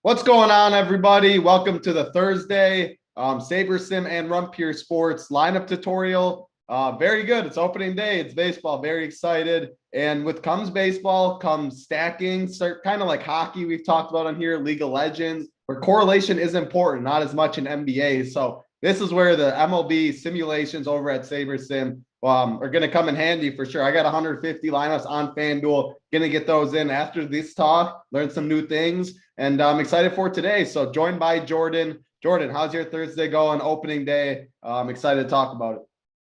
What's going on, everybody? Welcome to the Thursday Sabersim and Run Pure Sports lineup tutorial. Very good. It's opening day. It's baseball. Very excited. And with comes baseball, comes stacking, kind of like hockey we've talked about on here, League of Legends, where correlation is important, not as much in NBA. So this is where the MLB simulations over at Sabersim are going to come in handy for sure. I got 150 lineups on FanDuel. Going to get those in after this talk, learn some new things, and I'm excited for today. So joined by Jordan. Jordan, how's your Thursday going? Opening day. I'm excited to talk about it.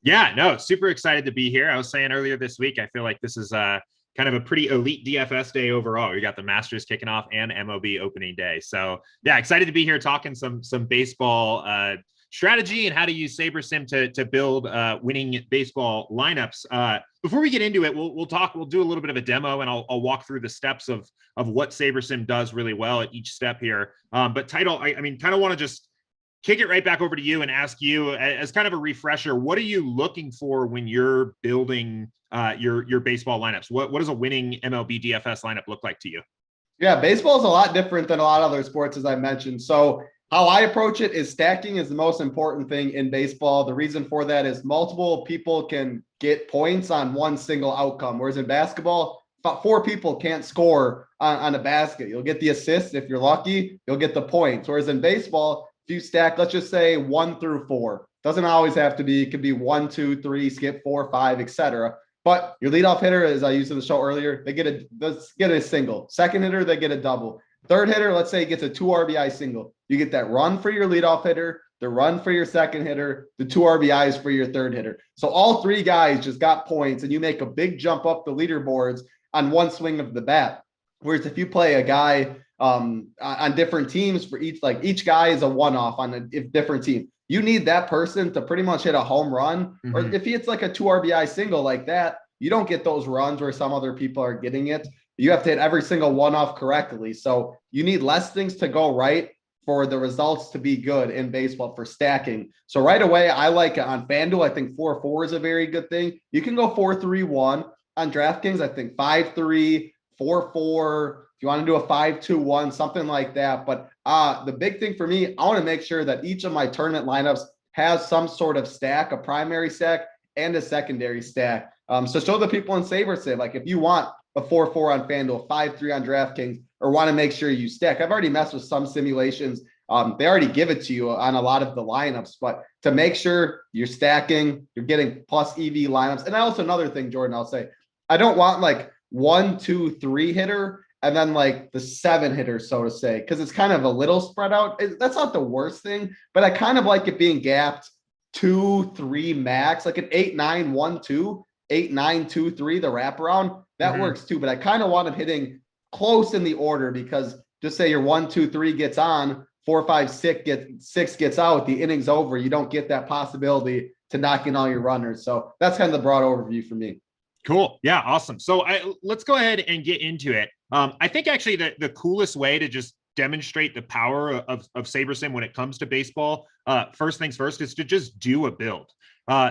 Yeah, no, super excited to be here. I was saying earlier this week, I feel like this is kind of a pretty elite DFS day overall. We got the Masters kicking off and MLB opening day. So yeah, excited to be here talking some baseball strategy and how to use Sabersim to build winning baseball lineups. Before we get into it, we'll do a little bit of a demo, and I'll walk through the steps of what Sabersim does really well at each step here. But Title, I kind of want to just kick it right back over to you and ask you, as kind of a refresher, what are you looking for when you're building your baseball lineups? What does a winning MLB DFS lineup look like to you? Yeah, baseball is a lot different than a lot of other sports, as I mentioned. So how I approach it is stacking is the most important thing in baseball. The reason for that is multiple people can get points on one single outcome, whereas in basketball, about four people can't score on a basket. You'll get the assist if you're lucky. You'll get the points. Whereas in baseball, if you stack, let's just say 1 through 4, doesn't always have to be. It could be 1, 2, 3, skip 4, 5, etc. But your leadoff hitter, as I used in the show earlier, they get a single. Second hitter, they get a double. Third hitter, let's say, gets a 2 RBI single. You get that run for your leadoff hitter, the run for your second hitter, the 2 RBIs for your third hitter. So all three guys just got points, and you make a big jump up the leaderboards on one swing of the bat. Whereas if you play a guy on different teams for each guy is a one-off on a different team. You need that person to pretty much hit a home run. Mm-hmm. Or if it's like a 2 RBI single like that, you don't get those runs where some other people are getting it. You have to hit every single one-off correctly. So you need less things to go right for the results to be good in baseball for stacking. So right away, I like it on FanDuel. I think 4-4 is a very good thing. You can go 4-3-1 on DraftKings. I think 5-3, 4-4. If you want to do a 5-2-1, something like that. But the big thing for me, I want to make sure that each of my tournament lineups has some sort of stack, a primary stack and a secondary stack. So show the people in Sabersim, like if you want a 4-4 on FanDuel, 5-3 on DraftKings, or want to make sure you stack. I've already messed with some simulations. They already give it to you on a lot of the lineups, but to make sure you're stacking, you're getting plus EV lineups. And also another thing, Jordan, I'll say, I don't want like 1, 2, 3 hitter and then like the 7 hitter, so to say, because it's kind of a little spread out. That's not the worst thing, but I kind of like it being gapped 2, 3 max, like an 8, 9, 1, 2, 8, 9, 2, 3, the wraparound. That works too, but I kind of want them hitting close in the order, because just say your 1, 2, 3 gets on, 4, 5, 6 gets out, the inning's over. You don't get that possibility to knock in all your runners. So that's kind of the broad overview for me. Cool. Yeah, awesome. So let's go ahead and get into it. I think actually the coolest way to just demonstrate the power of Sabersim when it comes to baseball, first things first, is to just do a build.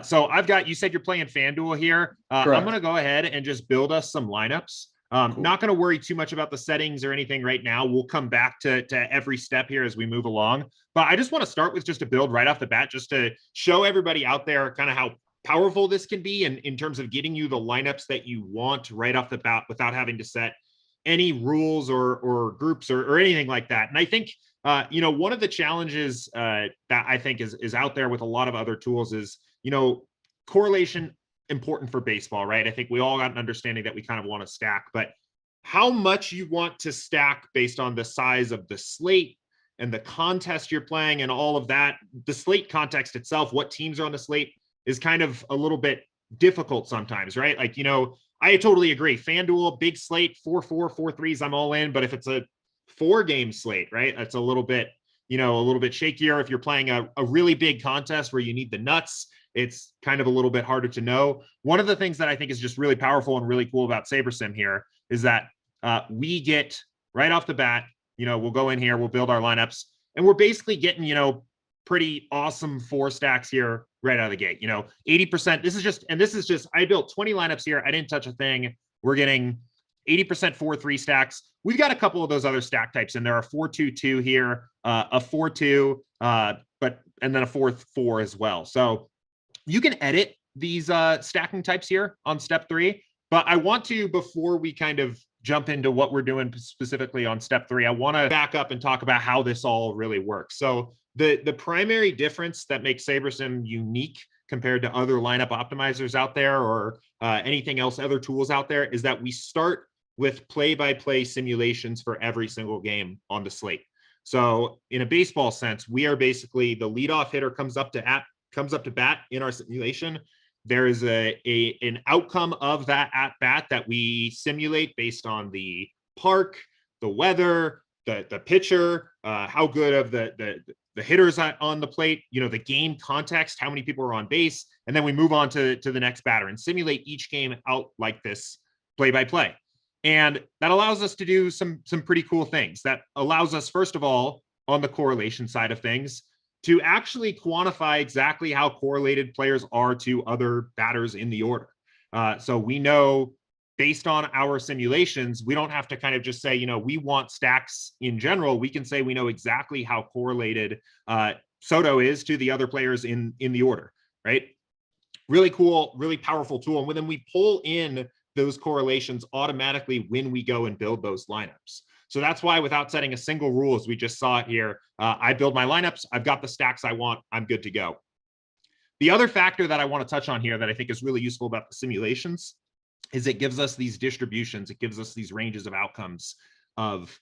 So you said you're playing FanDuel here. I'm going to go ahead and just build us some lineups. Cool. Not going to worry too much about the settings or anything right now. We'll come back to every step here as we move along. But I just want to start with just a build right off the bat, just to show everybody out there kind of how powerful this can be in terms of getting you the lineups that you want right off the bat without having to set any rules or groups or anything like that. And I think, one of the challenges that I think is out there with a lot of other tools is, correlation important for baseball, right? I think we all got an understanding that we kind of want to stack, but how much you want to stack based on the size of the slate and the contest you're playing and all of that, the slate context itself, what teams are on the slate, is kind of a little bit difficult sometimes, right? Like, I totally agree. FanDuel, big slate, 4-4, 4-3s, I'm all in. But if it's a 4-game slate, right, that's a little bit shakier. If you're playing a really big contest where you need the nuts, it's kind of a little bit harder to know. One of the things that I think is just really powerful and really cool about Sabersim here is that we get right off the bat, we'll go in here, we'll build our lineups, and we're basically getting, pretty awesome 4 stacks here right out of the gate. 80%. This is just, I built 20 lineups here. I didn't touch a thing. We're getting 80% 4-3 stacks. We've got a couple of those other stack types, and there are 4-2-2 here, a 4-2, and then a 4-4 as well. So you can edit these stacking types here on step 3. But I want to, before we kind of jump into what we're doing specifically on step 3, I want to back up and talk about how this all really works. So the primary difference that makes Sabersim unique compared to other lineup optimizers out there, or anything else, other tools out there, is that we start with play-by-play simulations for every single game on the slate. So in a baseball sense, we are basically, the leadoff hitter comes up to bat in our simulation. There is an outcome of that at bat that we simulate based on the park, the weather, the pitcher, how good of the hitters on the plate, the game context, how many people are on base, and then we move on to the next batter and simulate each game out like this, play by play. And that allows us to do some pretty cool things. That allows us, first of all, on the correlation side of things, to actually quantify exactly how correlated players are to other batters in the order. So we know, based on our simulations, we don't have to kind of just say, we want stacks in general. We can say we know exactly how correlated Soto is to the other players in the order, right? Really cool, really powerful tool. And then we pull in those correlations automatically when we go and build those lineups. So that's why, without setting a single rule, as we just saw it here, I build my lineups, I've got the stacks I want, I'm good to go. The other factor that I want to touch on here that I think is really useful about the simulations is it gives us these distributions. It gives us these ranges of outcomes of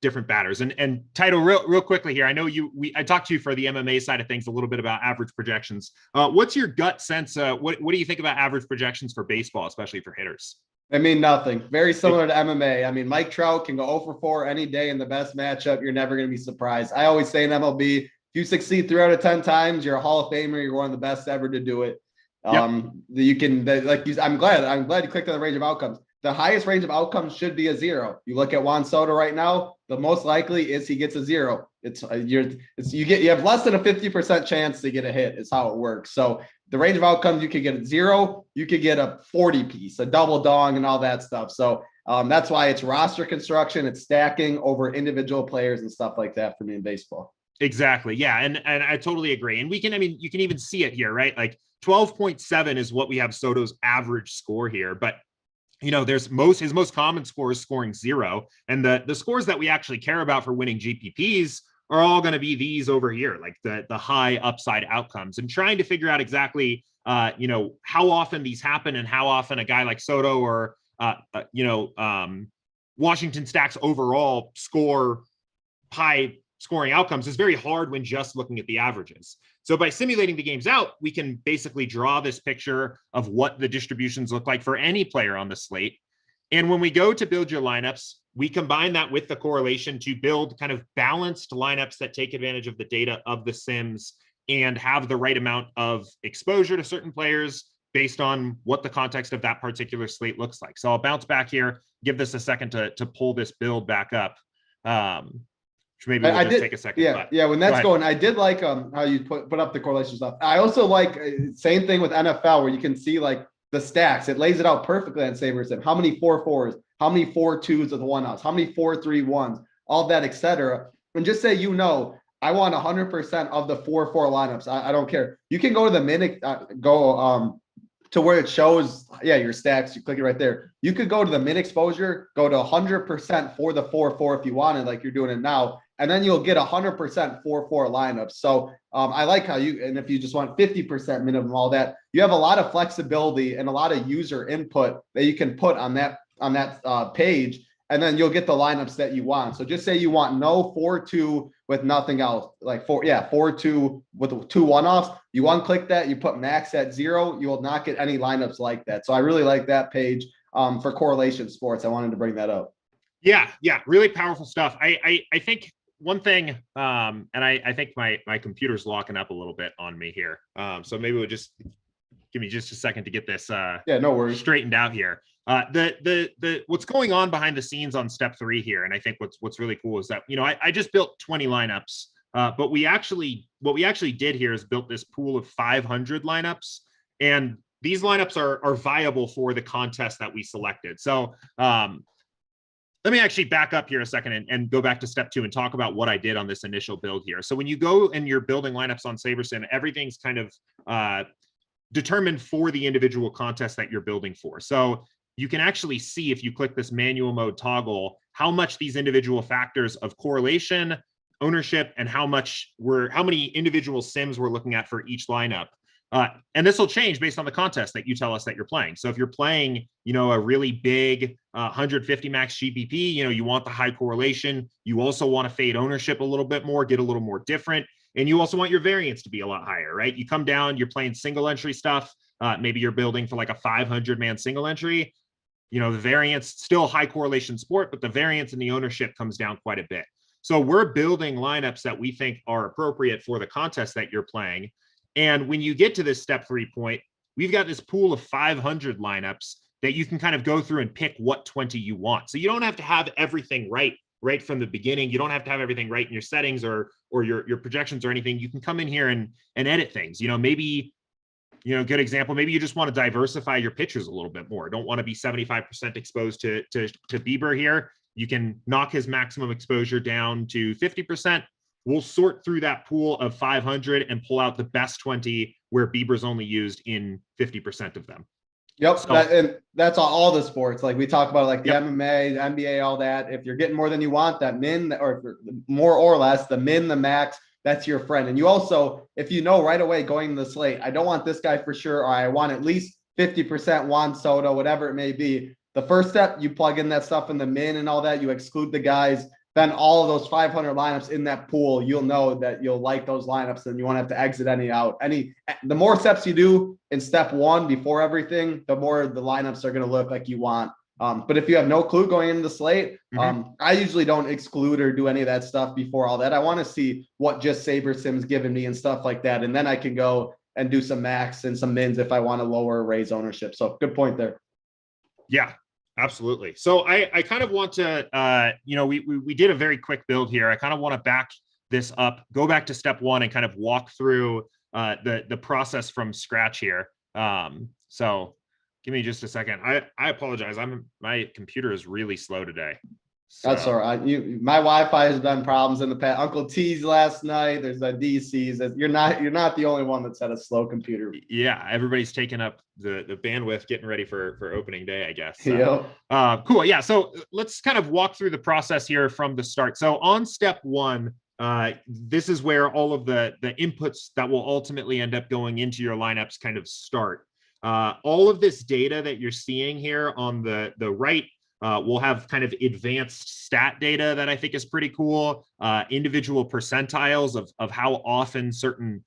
different batters. And Tito, real quickly here, I know I talked to you for the MMA side of things a little bit about average projections. What's your gut sense? What do you think about average projections for baseball, especially for hitters? I mean, nothing. Very similar to MMA. I mean, Mike Trout can go 0 for 4 any day in the best matchup. You're never going to be surprised. I always say in MLB, if you succeed 3 out of 10 times, you're a Hall of Famer. You're one of the best ever to do it. Yep. You can, I'm glad you clicked on the range of outcomes. The highest range of outcomes should be a 0. You look at Juan Soto right now, the most likely is he gets a 0. You have less than a 50% chance to get a hit is how it works. So the range of outcomes, you could get a 0, you could get a 40 piece, a double dong, and all that stuff. So that's why it's roster construction, it's stacking over individual players and stuff like that for me in baseball. Exactly. Yeah. And I totally agree. And you can even see it here, right? Like 12.7 is what we have Soto's average score here, but there's his most common score is scoring 0. And the scores that we actually care about for winning GPPs are all going to be these over here, like the high upside outcomes, and trying to figure out exactly, how often these happen and how often a guy like Soto or, Washington stacks overall score high scoring outcomes is very hard when just looking at the averages. So by simulating the games out, we can basically draw this picture of what the distributions look like for any player on the slate. And when we go to build your lineups, we combine that with the correlation to build kind of balanced lineups that take advantage of the data of the sims and have the right amount of exposure to certain players based on what the context of that particular slate looks like. So I'll bounce back here, give this a second to pull this build back up. Which maybe we'll just take a second. Yeah. When that's going, I did like how you put up the correlation stuff. I also like same thing with NFL where you can see like the stacks. It lays it out perfectly on Sabersim. How many 4-4s, how many 4-2s of the 1-outs, how many 4-3-1s, all that, etc. And just say I want 100% of the 4-4 lineups. I don't care. You can go to the minute, to where it shows, your stacks. You click it right there. You could go to the min exposure, go to 100% for the 4-4 if you wanted, like you're doing it now, and then you'll get 100% 4-4 lineups. So I like how and if you just want 50% minimum, all that, you have a lot of flexibility and a lot of user input that you can put on that page, and then you'll get the lineups that you want. So just say you want no 4-2 with nothing else, like 4-2 with 2 1-offs. You unclick that, you put max at 0, you will not get any lineups like that. So I really like that page for correlation sports. I wanted to bring that up. Yeah, really powerful stuff. I think one thing, and I think my computer's locking up a little bit on me here. So maybe we'll just give me just a second to get this no worries, straightened out here. The what's going on behind the scenes on step 3 here, and I think what's really cool is that I just built 20 lineups, but what we actually did here is built this pool of 500 lineups, and these lineups are viable for the contest that we selected. So let me actually back up here a second and go back to step 2 and talk about what I did on this initial build here. So when you go and you're building lineups on Sabersim, everything's kind of determined for the individual contest that you're building for. So you can actually see, if you click this manual mode toggle, how much these individual factors of correlation, ownership, and how many individual sims we're looking at for each lineup. And this will change based on the contest that you tell us that you're playing. So if you're playing, a really big 150 max GPP, you want the high correlation. You also want to fade ownership a little bit more, get a little more different. And you also want your variance to be a lot higher, right? You come down, you're playing single entry stuff. Maybe you're building for like a 500-man single entry. The variance, still high correlation sport, but the variance in the ownership comes down quite a bit. So we're building lineups that we think are appropriate for the contest that you're playing. And when you get to this step 3 point, we've got this pool of 500 lineups that you can kind of go through and pick what 20 you want. So you don't have to have everything right from the beginning. You don't have to have everything right in your settings or your projections or anything. You can come in here and edit things. Maybe, good example, maybe you just want to diversify your pitchers a little bit more. Don't want to be 75% exposed to Bieber here. You can knock his maximum exposure down to 50%. We'll sort through that pool of 500 and pull out the best 20 where Bieber's only used in 50% of them. Yep. So, And that's all the sports. Like we talk about, like the yep. MMA, the NBA, all that. If you're getting more than you want, that min, or more or less, the min, the max, that's your friend. And you also, if right away going to the slate, I don't want this guy for sure, or I want at least 50% Juan Soto, whatever it may be. The first step, you plug in that stuff in the min and all that, you exclude the guys. Then all of those 500 lineups in that pool, you'll know that you'll like those lineups and you won't have to exit any out. The more steps you do in step 1 before everything, the more the lineups are going to look like you want. But if you have no clue going into the slate, I usually don't exclude or do any of that stuff before all that. I want to see what just Sabersim's given me and stuff like that. And then I can go and do some max and some mins if I want to lower or raise ownership. So good point there. Yeah. Absolutely. So I kind of want to, we did a very quick build here. I kind of want to back this up, go back to step 1 and kind of walk through the process from scratch here. So give me just a second. I apologize. My computer is really slow today. So. That's all right. My Wi-Fi has been problems in the past. Uncle T's last night. There's a DC's. You're not the only one that's had a slow computer. Yeah, everybody's taking up the bandwidth, getting ready for opening day, I guess. So, cool. Yeah. So let's kind of walk through the process here from the start. So on step 1, this is where all of the inputs that will ultimately end up going into your lineups kind of start. All of this data that you're seeing here on the right. We'll have kind of advanced stat data that I think is pretty cool. Individual percentiles of how often certain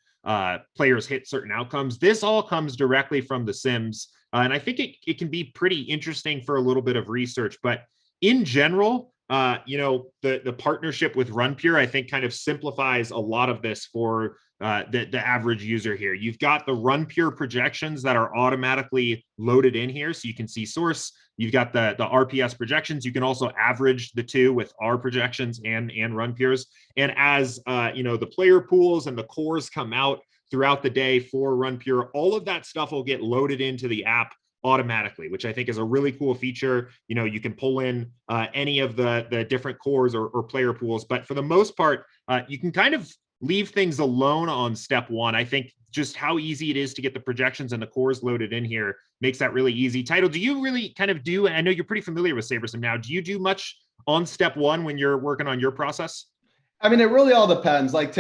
players hit certain outcomes. This all comes directly from the Sims. And I think it can be pretty interesting for a little bit of research. But in general, the partnership with RunPure, I think, kind of simplifies a lot of this for the average user here. You've got the RunPure projections that are automatically loaded in here. So you can see source. You've got the RPS projections. You can also average the two with our projections and RunPure's. And as the player pools and the cores come out throughout the day for RunPure, all of that stuff will get loaded into the app automatically, which I think is a really cool feature. You can pull in any of the different cores or player pools, but for the most part, you can kind of leave things alone on step 1. I think just how easy it is to get the projections and the cores loaded in here makes that really easy. Title, do you really kind of do, I know you're pretty familiar with Sabersim now, do you do much on step 1 when you're working on your process? I mean, it really all depends. Like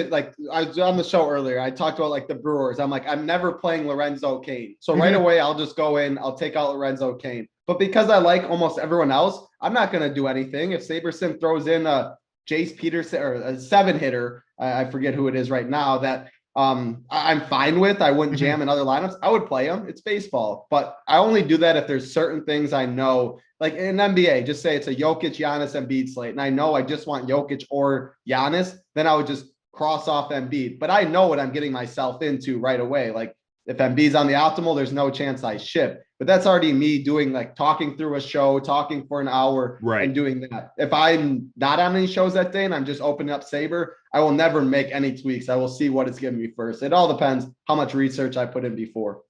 I was on the show earlier, I talked about like the Brewers. I'm like, I'm never playing Lorenzo Cain. So right away, I'll just go in, I'll take out Lorenzo Cain. But because I like almost everyone else, I'm not going to do anything. If Sabersim throws in a Jace Peterson or a 7-hitter, I forget who it is right now, that I'm fine with, I wouldn't jam in other lineups, I would play them. It's baseball. But I only do that if there's certain things I know. Like in NBA, just say it's a Jokic, Giannis, Embiid slate, and I know I just want Jokic or Giannis, then I would just cross off Embiid. But I know what I'm getting myself into right away. Like if Embiid's on the optimal, there's no chance I ship. But that's already me doing, like, talking through a show, talking for an hour, right, and doing that. If I'm not on any shows that day and I'm just opening up Saber, I will never make any tweaks. I will see what it's giving me first. It all depends how much research I put in before.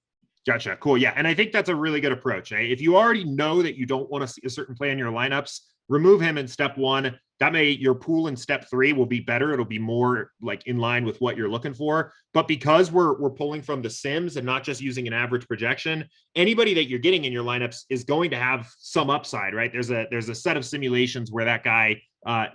Gotcha. Cool. Yeah. And I think that's a really good approach. If you already know that you don't want to see a certain play in your lineups, remove him in step one. That may, your pool in step three will be better. It'll be more like in line with what you're looking for. But because we're pulling from the sims and not just using an average projection, anybody that you're getting in your lineups is going to have some upside, right? There's a set of simulations where that guy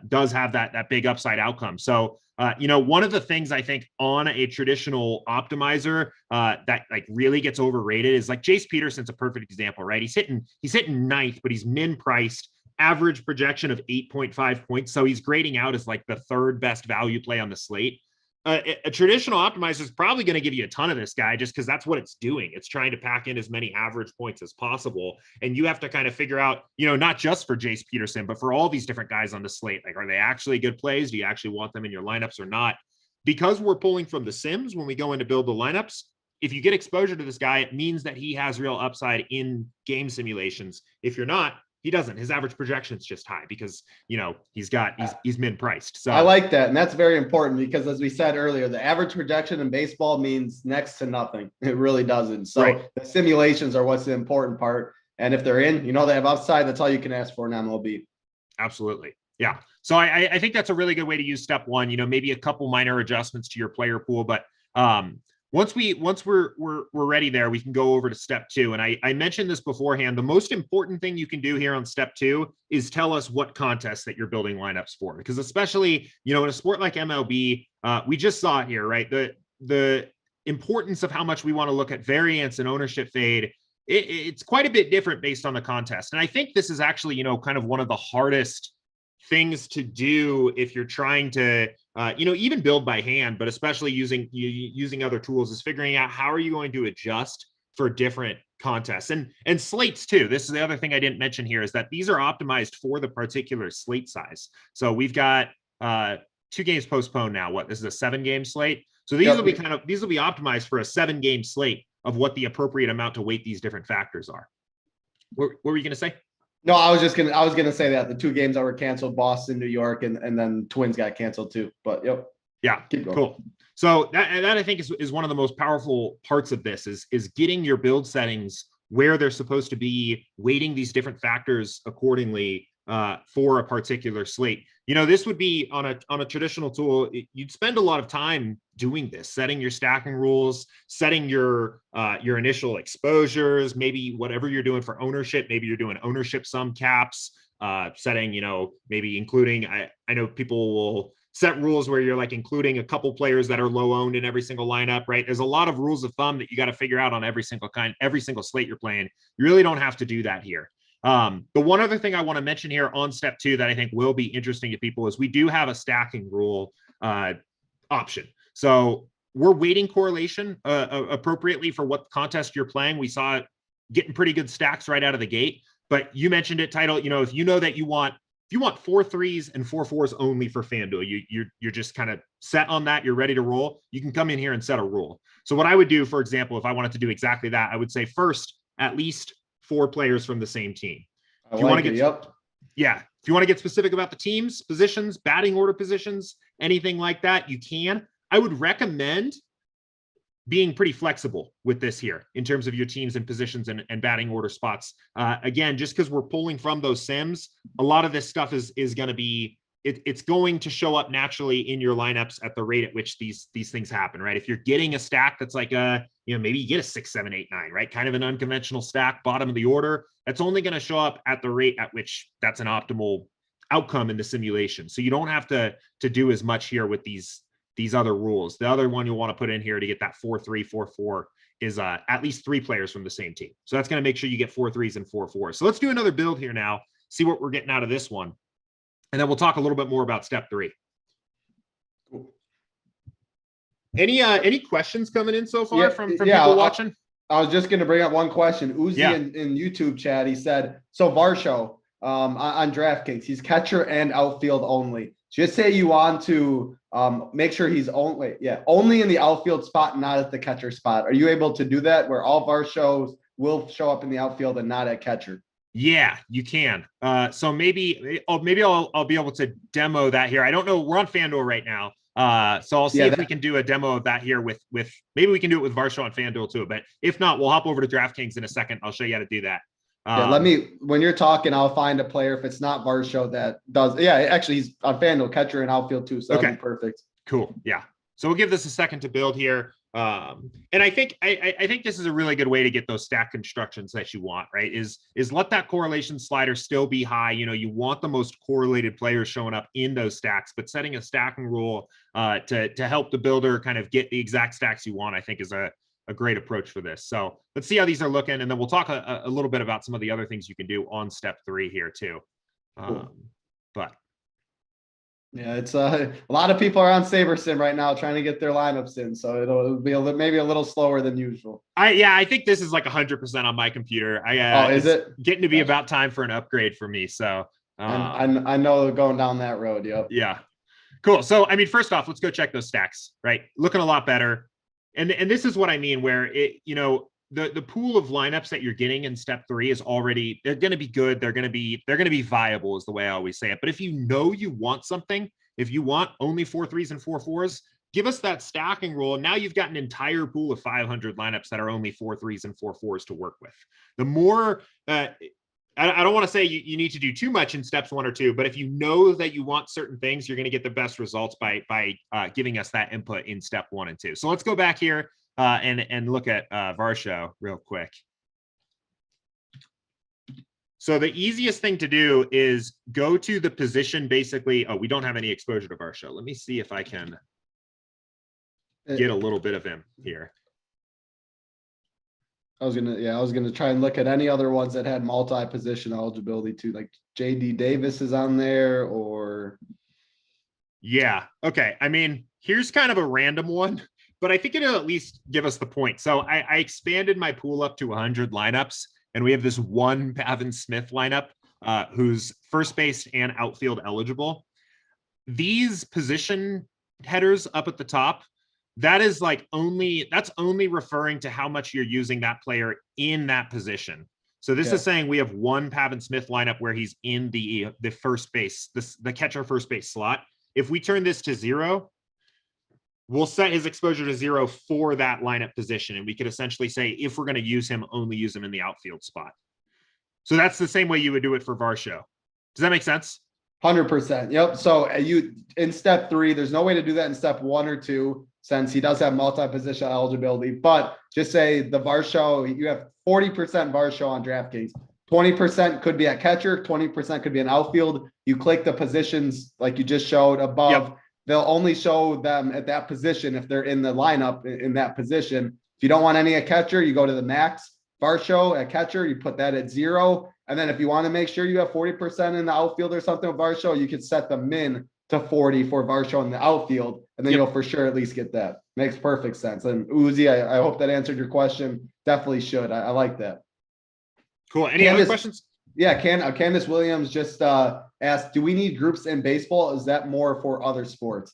does have that big upside outcome. So one of the things I think on a traditional optimizer that like really gets overrated is like Peterson's a perfect example, right? He's hitting ninth, but he's min priced, average projection of 8.5 points. So he's grading out as like the third best value play on the slate. A traditional optimizer is probably going to give you a ton of this guy just because that's what it's doing. It's trying to pack in as many average points as possible. And you have to kind of figure out, not just for Jace Peterson, but for all these different guys on the slate, like, are they actually good plays? Do you actually want them in your lineups or not? Because we're pulling from the sims when we go in to build the lineups, if you get exposure to this guy, it means that he has real upside in game simulations. If you're not, he doesn't. His average projection is just high because, he's min priced. So I like that. And that's very important because, as we said earlier, the average projection in baseball means next to nothing. It really doesn't. So right. The simulations are what's the important part. And if they're in, they have upside. That's all you can ask for in MLB. Absolutely. Yeah. So I think that's a really good way to use step one, maybe a couple minor adjustments to your player pool, but once we're ready there, we can go over to step two. And I mentioned this beforehand. The most important thing you can do here on step two is tell us what contests that you're building lineups for, because especially, in a sport like MLB, we just saw it here, right? The importance of how much we want to look at variance and ownership fade. It's quite a bit different based on the contest. And I think this is actually, kind of one of the hardest things to do if you're trying to even build by hand, but especially using other tools, is figuring out how are you going to adjust for different contests and slates too. This is the other thing I didn't mention here, is that these are optimized for the particular slate size. So we've got 2 games postponed now. This is a 7-game slate. So these will be optimized for a 7-game slate of what the appropriate amount to weight these different factors are. What were you going to say? No, I was gonna say that the 2 games that were canceled, Boston, New York, and then Twins got canceled too. But yep. Yeah, keep going. Cool. So that I think is one of the most powerful parts of this is getting your build settings where they're supposed to be, weighting these different factors accordingly for a particular slate. This would be on a traditional tool. You'd spend a lot of time doing this, setting your stacking rules, setting your initial exposures, maybe whatever you're doing for ownership. Maybe you're doing ownership sum caps, setting, maybe including, I know people will set rules where you're like including a couple players that are low owned in every single lineup, right? There's a lot of rules of thumb that you got to figure out on every single slate you're playing. You really don't have to do that here. The one other thing I want to mention here on step two that I think will be interesting to people is we do have a stacking rule option. So we're weighting correlation appropriately for what contest you're playing. We saw it getting pretty good stacks right out of the gate, but you mentioned it, Title. If you know that you want 4 3s and 4 4s only for FanDuel, you're just kind of set on that, you're ready to roll, you can come in here and set a rule. So what I would do, for example, if I wanted to do exactly that, I would say first, at least 4 players from the same team. If you want to get specific about the teams, positions, batting order positions, anything like that, you can. I would recommend being pretty flexible with this here in terms of your teams and positions and batting order spots. Again, just because we're pulling from those sims, a lot of this stuff is going to be, it's going to show up naturally in your lineups at the rate at which these things happen, right? If you're getting a stack that's like maybe you get a 6, 7, 8, 9, right? Kind of an unconventional stack, bottom of the order, that's only going to show up at the rate at which that's an optimal outcome in the simulation. So you don't have to do as much here with these other rules. The other one you'll want to put in here to get that 4 3 4 4 is at least 3 players from the same team. So that's going to make sure you get 4 3s and 4 4s. So let's do another build here now, see what we're getting out of this one. And then we'll talk a little bit more about step 3. Cool. Any questions coming in so far from people watching? I was just going to bring up one question. Uzi in YouTube chat, he said, so Varsho on DraftKings, he's catcher and outfield only. Just say you want to make sure he's only in the outfield spot, not at the catcher spot. Are you able to do that where all Varshos will show up in the outfield and not at catcher? Yeah, you can. So maybe I'll be able to demo that here. I don't know. We're on FanDuel right now. So I'll see Yeah, if we can do a demo of that here with maybe we can do it with Varsho on FanDuel too. But if not, we'll hop over to DraftKings in a second. I'll show you how to do that. Yeah, when you're talking, I'll find a player if it's not Varsho that does. Yeah, actually, he's on FanDuel, catcher and outfield too. So okay, that'd be perfect. Cool. Yeah. So we'll give this a second to build here. And I think this is a really good way to get those stack constructions that you want, right? Is let that correlation slider still be high. You want the most correlated players showing up in those stacks, but setting a stacking rule to help the builder kind of get the exact stacks you want, I think is a great approach for this. So let's see how these are looking, and then we'll talk a little bit about some of the other things you can do on step 3 here too. Cool. But yeah, it's a lot of people are on Sabersim right now trying to get their lineups in, so it'll be maybe a little slower than usual. I think this is like 100% on my computer. Is it getting to be about time for an upgrade for me? So I know going down that road. Yep. Yeah. Cool. So I mean, first off, let's go check those stacks. Right, looking a lot better. And this is what I mean, where the pool of lineups that you're getting in step 3 is already, they're going to be good. They're going to be viable is the way I always say it. But if you want something, if you want only 4 3s and 4 4s, give us that stacking rule. Now you've got an entire pool of 500 lineups that are only 4 3s and 4 4s to work with. The more, I don't want to say you need to do too much in steps 1 or 2, but if you know that you want certain things, you're going to get the best results by giving us that input in step 1 and 2. So let's go back here and look at Varsho real quick. So the easiest thing to do is go to the position, basically. Oh, we don't have any exposure to Varsho. Let me see if I can get a little bit of him here. I was gonna try and look at any other ones that had multi-position eligibility too, like JD Davis is on there, or yeah. Okay. I mean, here's kind of a random one, but I think it'll at least give us the point. So I expanded my pool up to 100 lineups, and we have this one Pavin Smith lineup who's first base and outfield eligible. These position headers up at the top, that's only referring to how much you're using that player in that position. So this is saying we have one Pavin Smith lineup where he's in the first base, the catcher first base slot. If we turn this to 0, we'll set his exposure to 0 for that lineup position. And we could essentially say, if we're going to use him, only use him in the outfield spot. So that's the same way you would do it for Varsho. Does that make sense? 100%. Yep. So in step 3, there's no way to do that in step 1 or 2, since he does have multi-position eligibility. But just say the Varsho, you have 40% Varsho on DraftKings. 20% could be at catcher, 20% could be in outfield. You click the positions like you just showed above. Yep. They'll only show them at that position if they're in the lineup in that position. If you don't want any at catcher, you go to the max. Varsho at catcher, you put that at 0. And then if you want to make sure you have 40% in the outfield or something with Varsho, you can set the min to 40 for Varsho in the outfield. And then you'll for sure at least get that. Makes perfect sense. And Uzi, I hope that answered your question. Definitely should. I like that. Cool. Any other questions? Yeah, Candace Williams just asked, do we need groups in baseball? Is that more for other sports?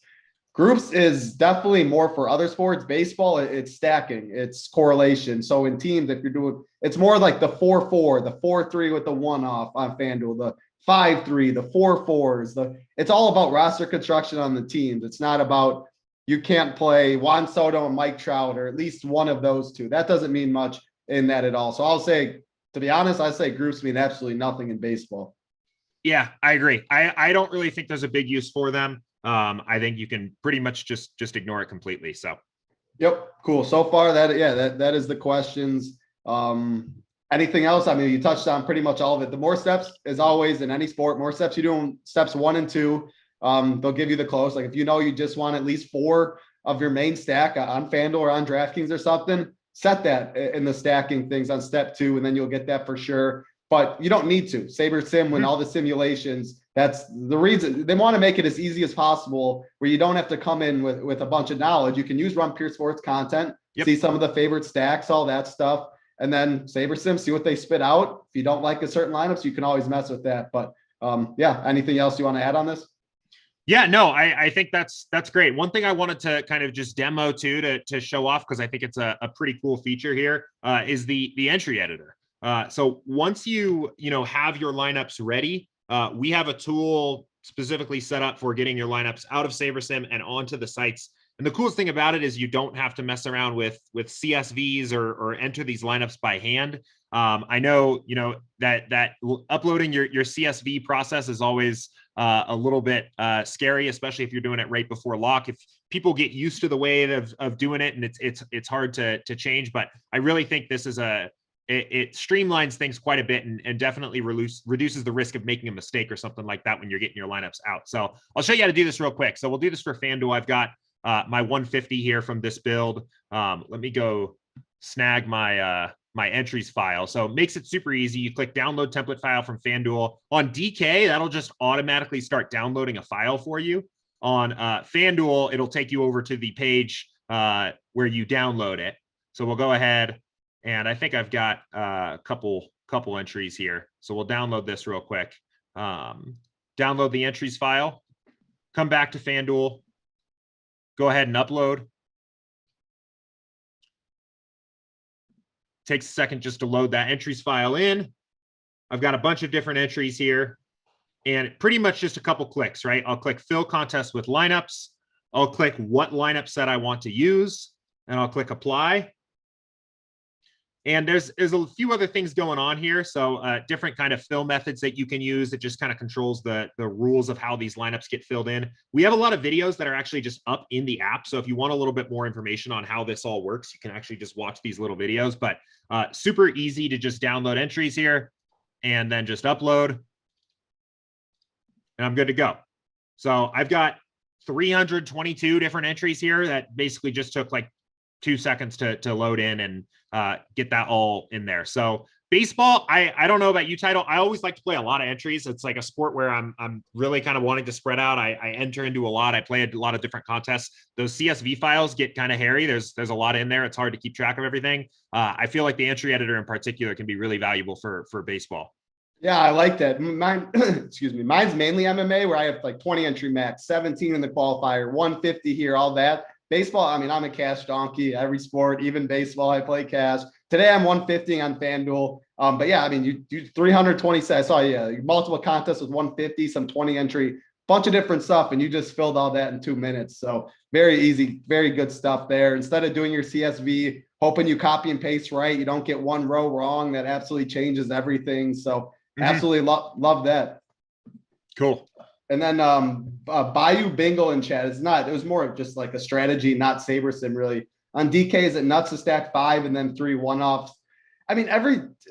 Groups is definitely more for other sports. Baseball, it's stacking, it's correlation. So in teams, if you're doing, it's more like the 4-4, the 4-3 with the 1-off on FanDuel, the 5-3, the 4-4s. It's all about roster construction on the teams. It's not about you can't play Juan Soto and Mike Trout, or at least one of those two. That doesn't mean much in that at all. So I'll say, to be honest, I say groups mean absolutely nothing in baseball. Yeah, I agree. I don't really think there's a big use for them. I think you can pretty much just ignore it completely. So, yep, cool. So far, that is the questions. Anything else? I mean, you touched on pretty much all of it. The more steps, as always in any sport, more steps you do in steps 1 and 2, they'll give you the close. Like if you know you just want at least 4 of your main stack on FanDuel or on DraftKings or something, set that in the stacking things on step 2, and then you'll get that for sure. But you don't need to. Sabersim, when all the simulations, that's the reason they want to make it as easy as possible, where you don't have to come in with a bunch of knowledge. You can use Run Pure Sports content, see some of the favorite stacks, all that stuff, and then Sabersim, see what they spit out. If you don't like a certain lineups, you can always mess with that. But yeah, anything else you want to add on this? Yeah, no, I think that's great. One thing I wanted to kind of just demo too to show off, because I think it's a pretty cool feature here, is the entry editor. So once you have your lineups ready, we have a tool specifically set up for getting your lineups out of Sabersim and onto the sites. And the coolest thing about it is you don't have to mess around with CSVs or enter these lineups by hand. I know, that uploading your CSV process is always a little bit scary, especially if you're doing it right before lock. If people get used to the way of doing it, and it's hard to change, but I really think this is it streamlines things quite a bit and definitely reduces the risk of making a mistake or something like that when you're getting your lineups out. So I'll show you how to do this real quick. So we'll do this for FanDuel. I've got my 150 here from this build. Let me go snag my my entries file. So it makes it super easy. You click download template file from FanDuel. On DK, that'll just automatically start downloading a file for you. On FanDuel, it'll take you over to the page where you download it. So we'll go ahead, and I think I've got a couple entries here. So we'll download this real quick. Download the entries file, come back to FanDuel, go ahead and upload. Takes a second just to load that entries file in. I've got a bunch of different entries here, and pretty much just a couple clicks, right? I'll click fill contest with lineups. I'll click what lineup set I want to use, and I'll click apply. And there's a few other things going on here. So different kind of fill methods that you can use. It just kind of controls the rules of how these lineups get filled in. We have a lot of videos that are actually just up in the app. So if you want a little bit more information on how this all works, you can actually just watch these little videos. But super easy to just download entries here and then just upload. And I'm good to go. So I've got 322 different entries here that basically just took like 2 seconds to load in and get that all in there. So baseball, I don't know about you, Title. I always like to play a lot of entries. It's like a sport where I'm really kind of wanting to spread out. I enter into a lot. I play a lot of different contests. Those CSV files get kind of hairy. There's a lot in there. It's hard to keep track of everything. I feel like the entry editor in particular can be really valuable for baseball. Yeah, I like that. Mine, excuse me. Mine's mainly MMA, where I have like 20 entry max, 17 in the qualifier, 150 here, all that. Baseball, I mean, I'm a cash donkey. Every sport, even baseball, I play cash. Today, I'm 150 on FanDuel. But yeah, I mean, you do 327. I saw multiple contests with 150, some 20 entry, bunch of different stuff, and you just filled all that in 2 minutes. So very easy, very good stuff there. Instead of doing your CSV, hoping you copy and paste right, you don't get one row wrong. That absolutely changes everything. So absolutely love that. Cool. And then Bayou Bingo in chat. It was more of just like a strategy, not Sabersim really. On DK, is it nuts to stack 5 and then 3 one-offs? I mean,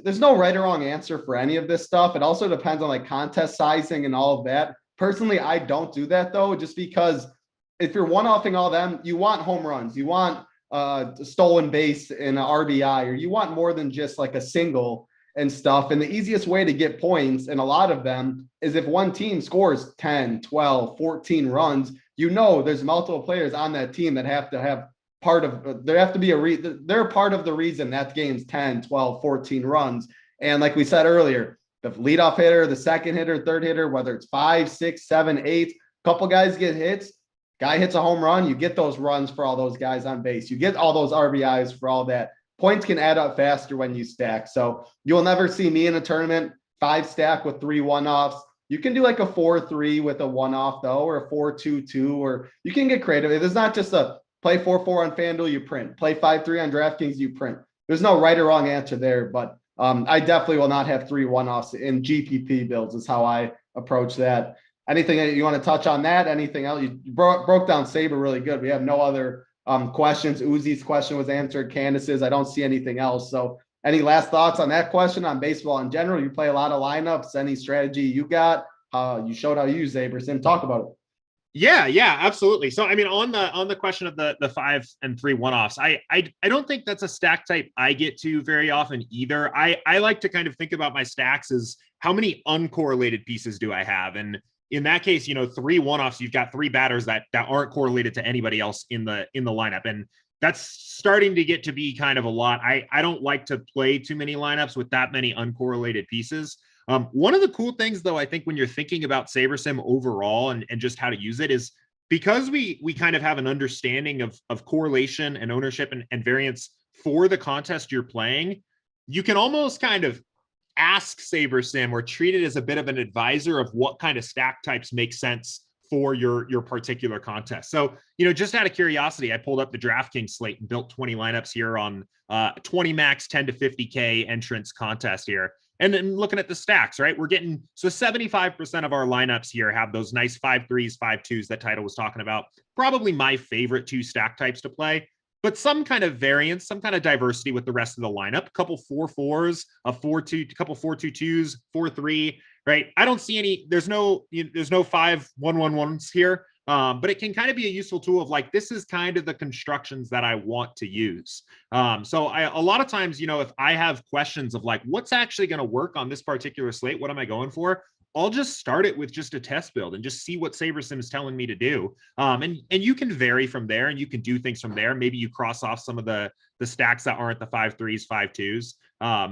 there's no right or wrong answer for any of this stuff. It also depends on like contest sizing and all of that. Personally, I don't do that though, just because if you're one-offing all them, you want home runs, you want stolen base in an RBI, or you want more than just like a single and stuff. And the easiest way to get points, and a lot of them, is if one team scores 10, 12, 14 runs, there's multiple players on that team that have to have they're part of the reason that game's 10, 12, 14 runs. And like we said earlier, the leadoff hitter, the second hitter, third hitter, whether it's 5, 6, 7, 8, couple guys get hits, guy hits a home run, you get those runs for all those guys on base. You get all those RBIs for all that. Points can add up faster when you stack. So you'll never see me in a tournament 5 stack with 3 one-offs. You can do like a 4-3 with a one-off though, or a 4-2-2, or you can get creative. It's not just a play 4-4 on FanDuel, you print. Play 5-3 on DraftKings, you print. There's no right or wrong answer there, but I definitely will not have 3 one-offs in GPP builds is how I approach that. Anything that you want to touch on that? Anything else? You broke down Saber really good. We have no other questions. Uzi's question was answered. Candace's. I don't see anything else. So any last thoughts on that question on baseball in general? You play a lot of lineups. Any strategy you got? You showed how you use Sabersim. Talk about it. Yeah, absolutely. So I mean, on the question of the 5 and 3 one-offs, I don't think that's a stack type I get to very often either. I like to kind of think about my stacks as how many uncorrelated pieces do I have, and in that case, 3 one-offs, you've got 3 batters that aren't correlated to anybody else in the lineup. And that's starting to get to be kind of a lot. I don't like to play too many lineups with that many uncorrelated pieces. One of the cool things though, I think when you're thinking about Sabersim overall and just how to use it is because we kind of have an understanding of correlation and ownership and variance for the contest you're playing, you can almost kind of ask Sabersim or treat it as a bit of an advisor of what kind of stack types make sense for your particular contest. So, just out of curiosity, I pulled up the DraftKings slate and built 20 lineups here on 20 max 10 to 50K entrance contest here. And then looking at the stacks, right? We're getting, so 75% of our lineups here have those nice 5-3s, 5-2s that Title was talking about. Probably my favorite 2 stack types to play, but some kind of variance, some kind of diversity with the rest of the lineup. A couple 4-4s, a 4-2, a couple 4-2-2s, 4-3, right? I don't see any, there's no 5-1-1-1s here. But it can kind of be a useful tool of like, this is kind of the constructions that I want to use. So a lot of times, if I have questions of like, what's actually going to work on this particular slate, what am I going for? I'll just start it with just a test build and just see what Sabersim is telling me to do. And you can vary from there and you can do things from there. Maybe you cross off some of the stacks that aren't the 5-3s, 5-2s.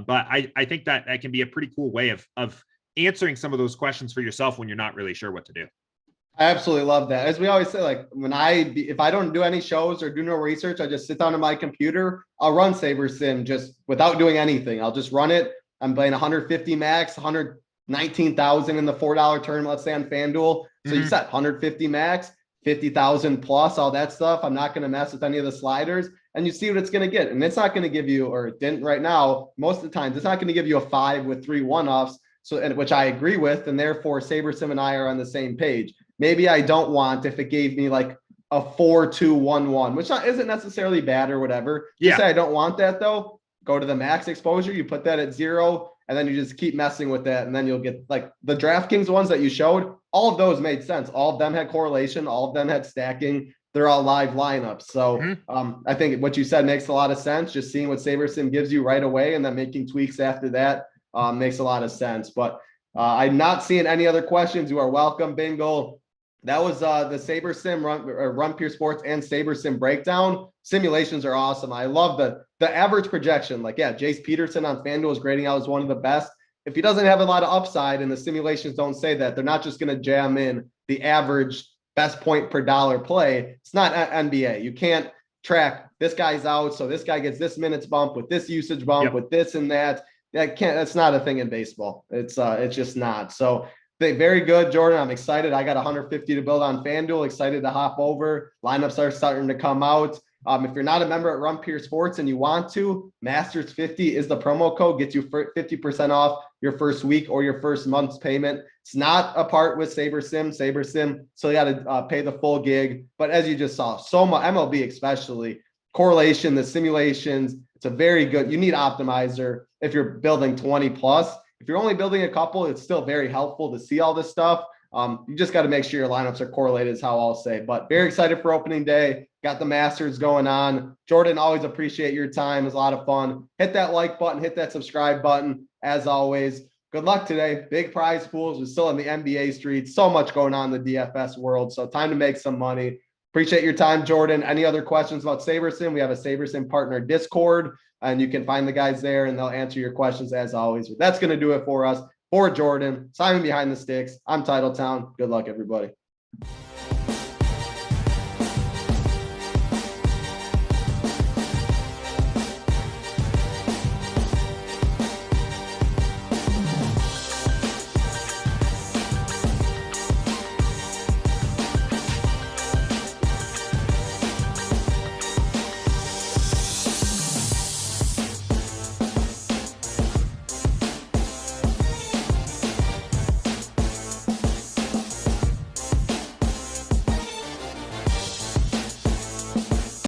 But I think that can be a pretty cool way of answering some of those questions for yourself when you're not really sure what to do. I absolutely love that. As we always say, like if I don't do any shows or do no research, I just sit down on my computer, I'll run Sabersim just without doing anything. I'll just run it. I'm playing 150 max, 119,000 in the $4 tournament, let's say on FanDuel. So you set 150 max, 50,000 plus, all that stuff. I'm not going to mess with any of the sliders, and you see what it's going to get. And it's not going to give you, or it didn't right now, most of the times, it's not going to give you a 5 with 3 1-offs. So, which I agree with, and therefore Sabersim and I are on the same page. Maybe I don't want if it gave me like a 4-2-1-1, which isn't necessarily bad or whatever. Just say I don't want that though. Go to the max exposure. You put that at 0, and then you just keep messing with that, and then you'll get like the DraftKings ones that you showed. All of those made sense. All of them had correlation. All of them had stacking. They're all live lineups. So I think what you said makes a lot of sense. Just seeing what Sabersim gives you right away, and then making tweaks after that makes a lot of sense. But I'm not seeing any other questions. You are welcome, Bingle. That was the Sabersim Run Pure Sports and Sabersim breakdown. Simulations are awesome. I love the average projection. Like, yeah, Jace Peterson on FanDuel is grading out as one of the best. If he doesn't have a lot of upside and the simulations don't say that, they're not just going to jam in the average best point per dollar play. It's not NBA. You can't track this guy's out, so this guy gets this minutes bump with this usage bump with this and that. That's not a thing in baseball. It's just not. So very good, Jordan. I'm excited. I got 150 to build on FanDuel. Excited to hop over. Lineups are starting to come out. If you're not a member at Run Pure Sports and you want to, Masters 50 is the promo code. Gets you 50% off your first week or your first month's payment. It's not a part with Sabersim. So you got to pay the full gig. But as you just saw, so much MLB especially, correlation, the simulations, it's a very good. You need optimizer if you're building 20 plus. If you're only building a couple, it's still very helpful to see all this stuff. You just got to make sure your lineups are correlated is how I'll say. But very excited for opening day. Got the Masters going on. Jordan, always appreciate your time. It's a lot of fun. Hit that like button. Hit that subscribe button. As always, good luck today. Big prize pools. We're still in the NBA streets. So much going on in the DFS world. So time to make some money. Appreciate your time, Jordan. Any other questions about Sabersim? We have a Sabersim partner Discord, and you can find the guys there, and they'll answer your questions as always. But that's going to do it for us. For Jordan, Simon behind the sticks, I'm Titletown. Good luck, everybody.